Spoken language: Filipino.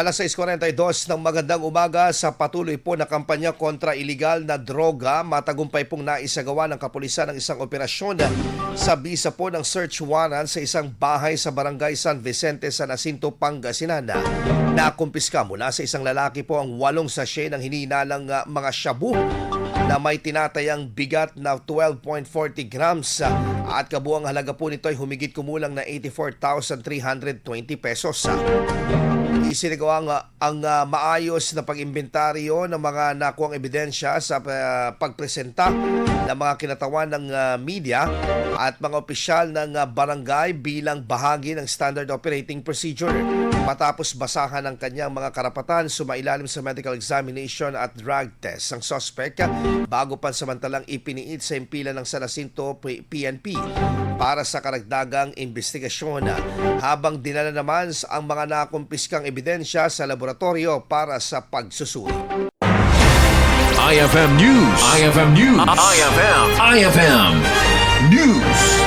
Alas 6:42 ng magandang umaga sa patuloy po na kampanya kontra iligal na droga, matagumpay pong naisagawa ng kapulisan ng isang operasyon sa bisa po ng search warrant sa isang bahay sa barangay San Vicente, San Jacinto, Pangasinan. Nakumpiska mula sa isang lalaki po ang 8 sachet ng hinihinalang mga shabu na may tinatayang bigat na 12.40 grams at kabuang halaga po nito ay humigit kumulang na 84,320 pesos. Isinagawa ang maayos na pag-imbentaryo ng mga nakuang ebidensya sa pagpresenta ng mga kinatawan ng media at mga opisyal ng barangay bilang bahagi ng Standard Operating Procedure. Matapos basahan ang kanyang mga karapatan, sumailalim sa medical examination at drug test ang suspect bago pansamantalang ipiniit sa impila ng San Jacinto PNP para sa karagdagang investigasyon, habang dinala naman ang mga nakumpiskang ebidensya sa laboratorio para sa pagsusuri. IFM News. IFM News. IFM News.